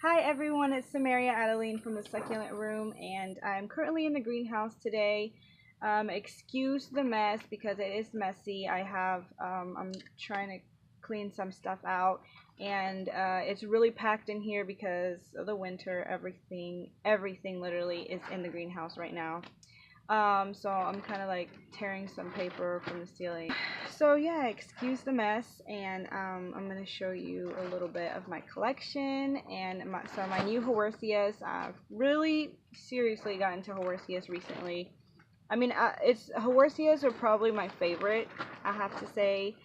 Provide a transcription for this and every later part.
Hi everyone, it's Samaria Adeline from the Succulent Room, and I'm currently in the greenhouse today. Excuse the mess because it is messy. I'm trying to clean some stuff out, and it's really packed in here because of the winter. Everything literally is in the greenhouse right now. So I'm kind of like tearing some paper from the ceiling. So yeah, excuse the mess, and I'm going to show you a little bit of my collection and my new Haworthias. I've really seriously got into Haworthias recently. I mean, Haworthias are probably my favorite, I have to say.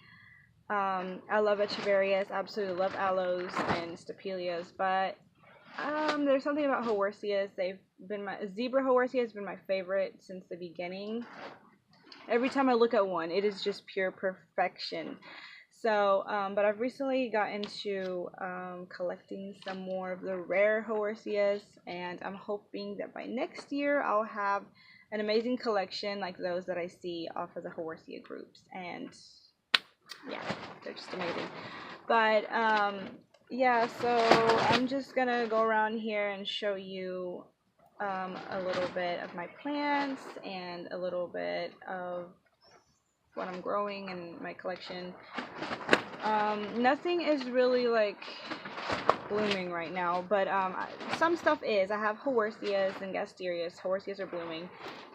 I love Echeverias, absolutely love aloes and stapelias, but there's something about Haworthias. Zebra Haworthia has been my favorite since the beginning. Every time I look at one, it is just pure perfection. So, but I've recently got into collecting some more of the rare Haworthias, and I'm hoping that by next year I'll have an amazing collection like those that I see off of the Haworthia groups. And yeah, they're just amazing. But yeah, so I'm just gonna go around here and show you a little bit of my plants and a little bit of what I'm growing and my collection. Nothing is really like blooming right now, but some stuff is. I have Haworthias and Gasterias. Haworthias are blooming,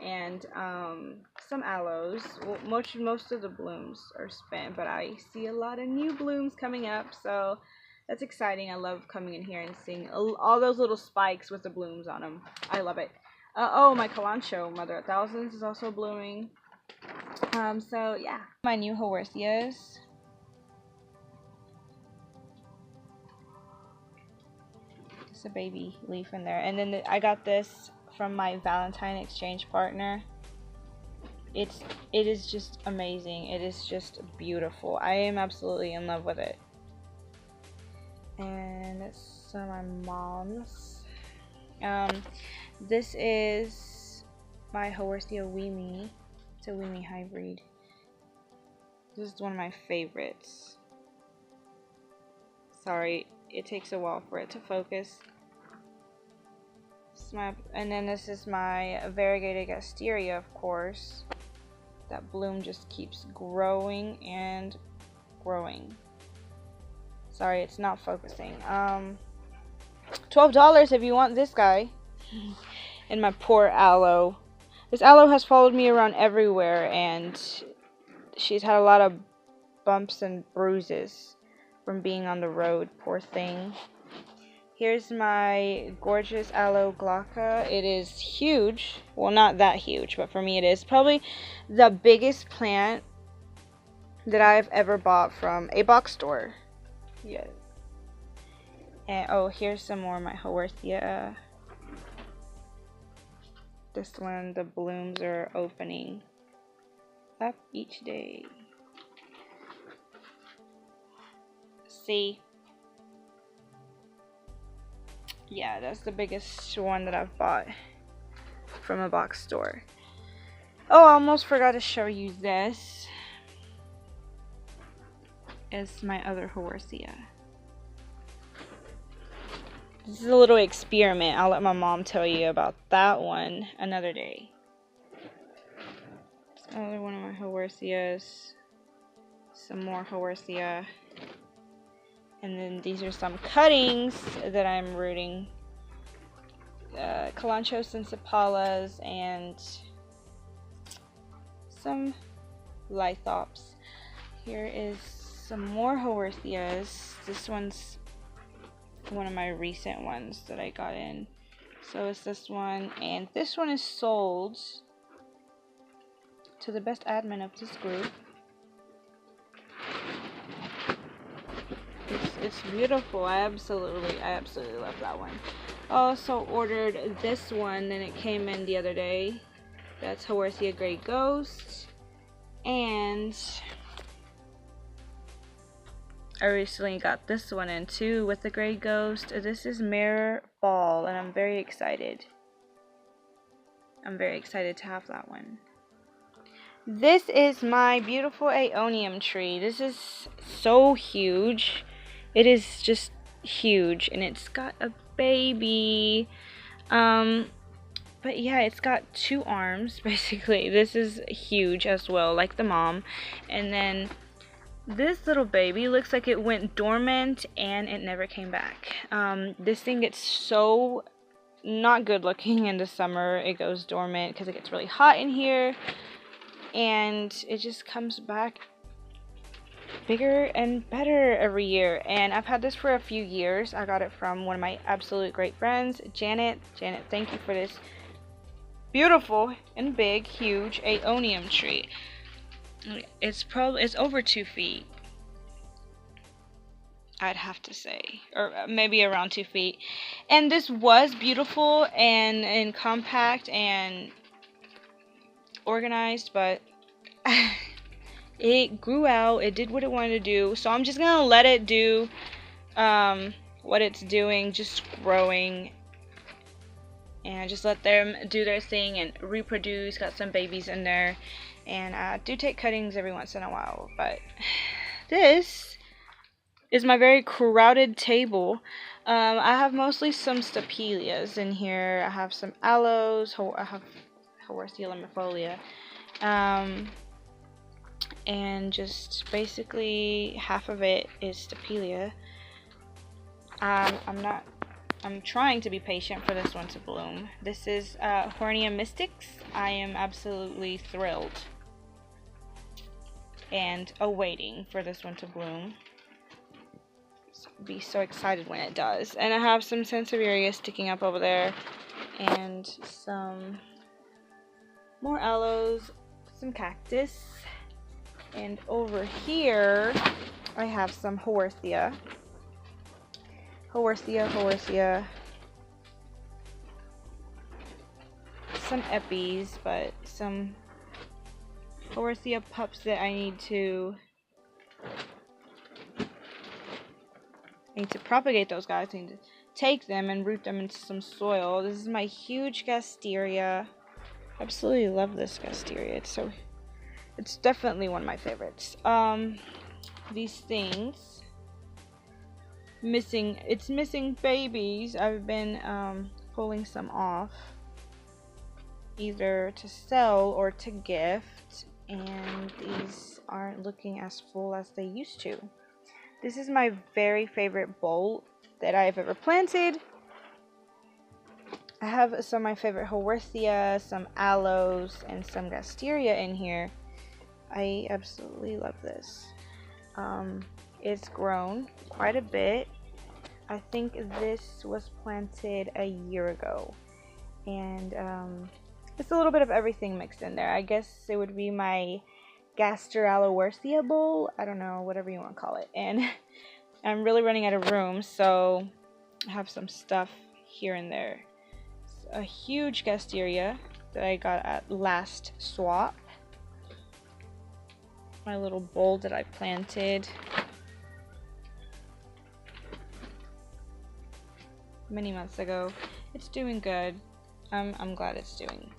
and some aloes. Well, most of the blooms are spent, but I see a lot of new blooms coming up, so that's exciting. I love coming in here and seeing all those little spikes with the blooms on them. I love it. Oh, my Calancho, Mother of Thousands, is also blooming. So yeah, my new Haworthias. Just a baby leaf in there, and then I got this from my Valentine exchange partner. It is just amazing. It is just beautiful. I am absolutely in love with it. And it's some of my mom's. This is my Haworthia Weemy. It's a Weemy hybrid. This is one of my favorites. Sorry, it takes a while for it to focus. And then this is my variegated Gasteria, of course. That bloom just keeps growing and growing. Sorry, it's not focusing. $12 if you want this guy. And my poor aloe. This aloe has followed me around everywhere, and she's had a lot of bumps and bruises from being on the road. Poor thing. Here's my gorgeous aloe glauca. It is huge. Well, not that huge, but for me it is. Probably the biggest plant that I've ever bought from a box store. Yes. And oh, here's some more of my Haworthia. This one, the blooms are opening up each day. See? Yeah, that's the biggest one that I've bought from a box store. Oh, I almost forgot to show you this. It's my other Haworthia. This is a little experiment. I'll let my mom tell you about that one another day. Another one of my Haworthias. Some more Haworthia. And then these are some cuttings that I'm rooting. Calanchos and Sapalas and some Lithops. Here is some more Haworthias. This one's one of my recent ones that I got in. So it's this one, and this one is sold to the best admin of this group. It's beautiful. I absolutely love that one. I also ordered this one, and it came in the other day. That's Haworthia Grey Ghost, and I recently got this one in too with the Grey Ghost. This is Mirror Ball, and I'm very excited. I'm very excited to have that one. This is my beautiful Aeonium tree. This is so huge. It is just huge, and it's got a baby. But yeah, it's got 2 arms, basically. This is huge as well, like the mom. And then this little baby looks like it went dormant and it never came back. This thing gets so not good looking in the summer. It goes dormant because it gets really hot in here. And it just comes back bigger and better every year. And I've had this for a few years. I got it from one of my absolute great friends, Janet. Janet, thank you for this beautiful and big, huge Aeonium tree. It's over 2 feet, I'd have to say, or maybe around 2 feet. And this was beautiful and compact and organized, but it grew out. It did what it wanted to do, so I'm just gonna let it do what it's doing, just growing, and just let them do their thing and reproduce. Got some babies in there, and I do take cuttings every once in a while. But this is my very crowded table. I have mostly some stapelias in here. I have some aloes. I have Haworthia limifolia, and just basically half of it is stapelia. I'm trying to be patient for this one to bloom. This is Haworthia mystics. I am absolutely thrilled and awaiting for this one to bloom. Be so excited when it does. And I have some sansevieria sticking up over there, and some more aloes, some cactus, and over here I have some Haworthia, some epis, but some Haworthia pups that I need to propagate those guys. I need to take them and root them into some soil. This is my huge gasteria. Absolutely love this gasteria. It's definitely one of my favorites. These things it's missing babies. I've been pulling some off, either to sell or to gift, and these aren't looking as full as they used to. This is my very favorite bowl that I've ever planted. I have some of my favorite Haworthia, some aloes, and some gasteria in here. I absolutely love this. It's grown quite a bit. I think this was planted a year ago, and it's a little bit of everything mixed in there. I guess it would be my Gastraloworthia bowl. I don't know, whatever you want to call it. And I'm really running out of room, so I have some stuff here and there. It's a huge gasteria that I got at last swap. My little bowl that I planted many months ago. It's doing good. I'm glad it's doing.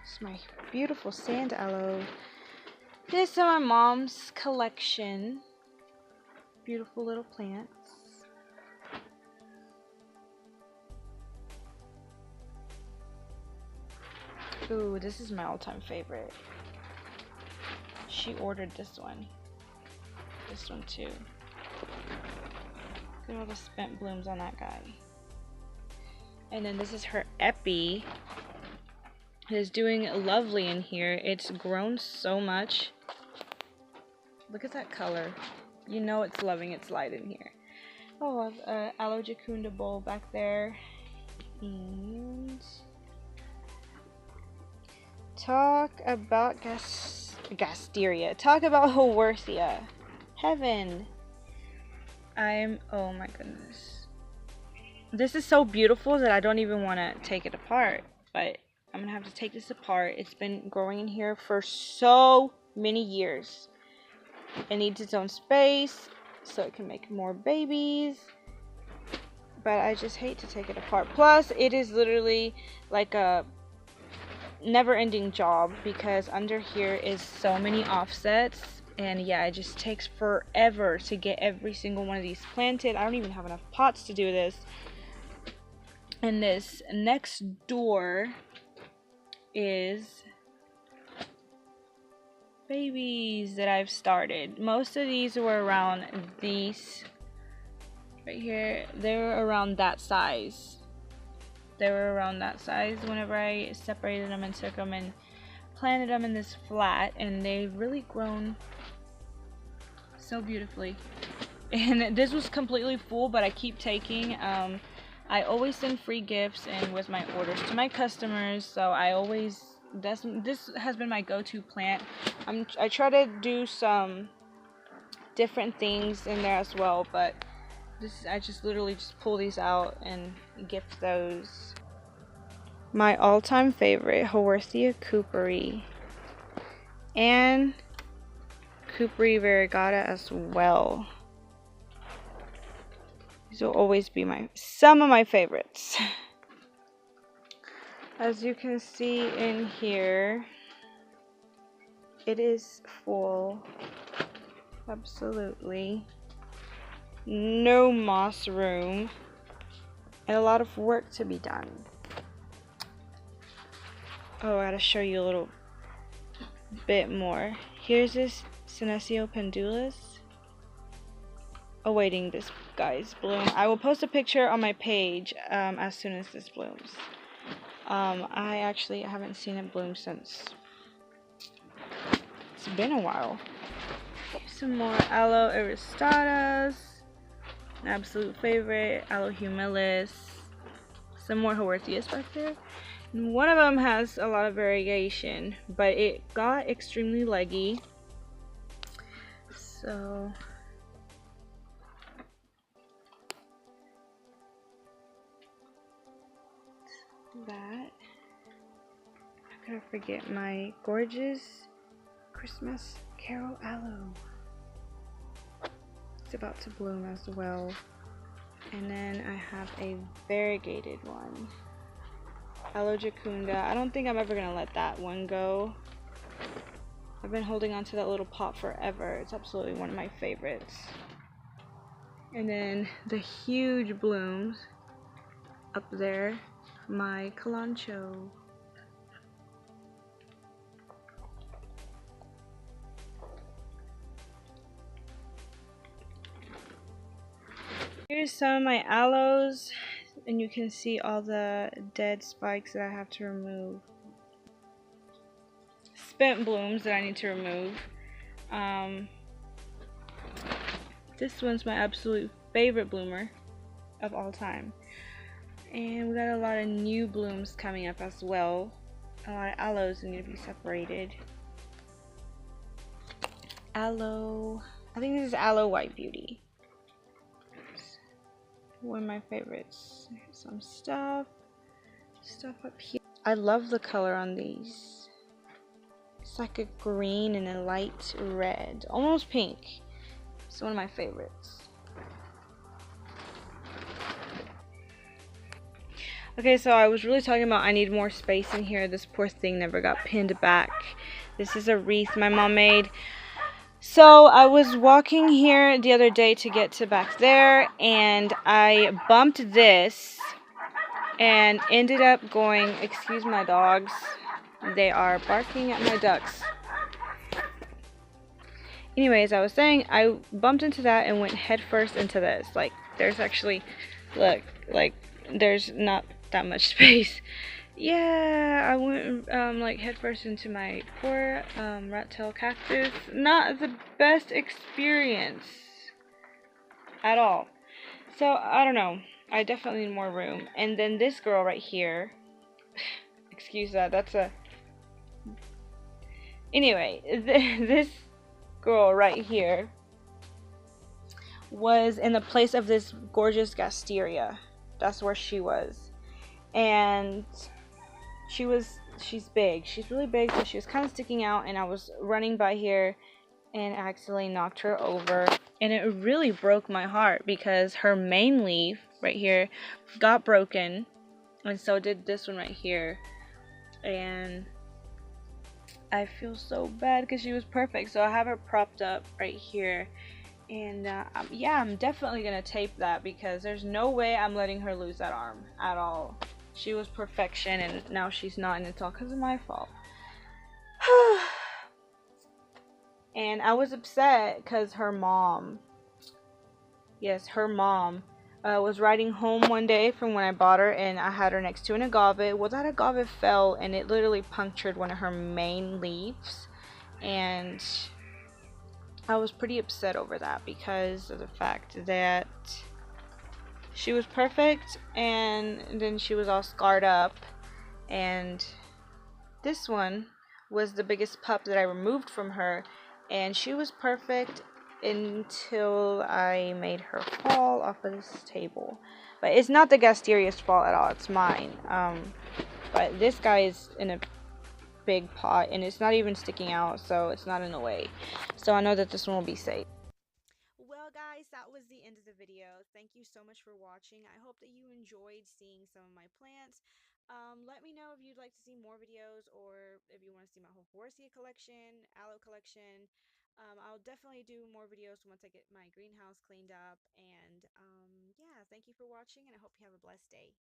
It's my beautiful sand aloe. This is my mom's collection. Beautiful little plants. Ooh, this is my all-time favorite. She ordered this one. This one too. Look at all the spent blooms on that guy. And then this is her epi. It is doing lovely in here. It's grown so much. Look at that color. You know it's loving its light in here. Oh, I have an aloe jacunda bowl back there. And talk about gasteria. Talk about Haworthia. Heaven. Oh my goodness. This is so beautiful that I don't even want to take it apart. But I'm going to have to take this apart. It's been growing in here for so many years. It needs its own space so it can make more babies. But I just hate to take it apart. Plus, it is literally like a never-ending job because under here is so many offsets. And yeah, it just takes forever to get every single one of these planted. I don't even have enough pots to do this. And this next door is babies that I've started. Most of these were around these right here. They were around that size. They were around that size whenever I separated them and took them and planted them in this flat, and they've really grown so beautifully. And this was completely full, but I keep taking. I always send free gifts and with my orders to my customers, so I always this has been my go-to plant. I try to do some different things in there as well, but I just literally just pull these out and gift those. My all-time favorite, Haworthia cooperi, and cooperi variegata as well. These will always be some of my favorites. As you can see in here, it is full. Absolutely. No moss room. And a lot of work to be done. Oh, I gotta show you a little bit more. Here's this Senecio pendulus. Awaiting this guy's bloom. I will post a picture on my page as soon as this blooms. I actually haven't seen it bloom since. It's been a while. Some more aloe aristatas. An absolute favorite. Aloe humilis. Some more Haworthias back there. And one of them has a lot of variegation, but it got extremely leggy. So that. How could I forget my gorgeous Christmas Carol aloe? It's about to bloom as well. And then I have a variegated one, Aloe jacunda. I don't think I'm ever gonna let that one go. I've been holding on to that little pot forever. It's absolutely one of my favorites. And then the huge blooms up there, my calancho. Here's some of my aloes, and you can see all the dead spikes that I have to remove. Spent blooms that I need to remove. This one's my absolute favorite bloomer of all time. And we got a lot of new blooms coming up as well. A lot of aloes that need to be separated. Aloe, I think this is Aloe White Beauty. One of my favorites. Some stuff up here. I love the color on these. It's like a green and a light red, almost pink. It's one of my favorites. Okay, so I was really talking about I need more space in here. This poor thing never got pinned back. This is a wreath my mom made. So I was walking here the other day to get to back there, and I bumped this and ended up going, excuse my dogs, they are barking at my ducks. Anyways, I was saying I bumped into that and went headfirst into this. Like, there's actually, look, like, there's not that much space. Yeah, I went like headfirst into my poor rat tail cactus. Not the best experience at all. So I don't know. I definitely need more room. And then this girl right here. Excuse that. That's a. Anyway, this girl right here was in the place of this gorgeous Gasteria. That's where she was, and she's big. She's really big, so she was kind of sticking out, and I was running by here and accidentally knocked her over, and it really broke my heart because her main leaf right here got broken, and so did this one right here, and I feel so bad because she was perfect. So I have her propped up right here, And yeah, I'm definitely gonna tape that because there's no way I'm letting her lose that arm at all. She was perfection, and now she's not, and it's all because of my fault. And I was upset because her mom, yes, her mom, was riding home one day from when I bought her, and I had her next to an agave. Well, that agave fell, and it literally punctured one of her main leaves, and I was pretty upset over that because of the fact that she was perfect, and then she was all scarred up, and this one was the biggest pup that I removed from her, and she was perfect until I made her fall off of this table. But it's not the Gasteria's fault at all, it's mine. But this guy is in a big pot, and it's not even sticking out, so it's not in the way. So I know that this one will be safe. Well, guys, that was the end of the video. Thank you so much for watching. I hope that you enjoyed seeing some of my plants. Let me know if you'd like to see more videos, or if you want to see my whole Haworthia collection, aloe collection. I'll definitely do more videos once I get my greenhouse cleaned up. And yeah, thank you for watching, and I hope you have a blessed day.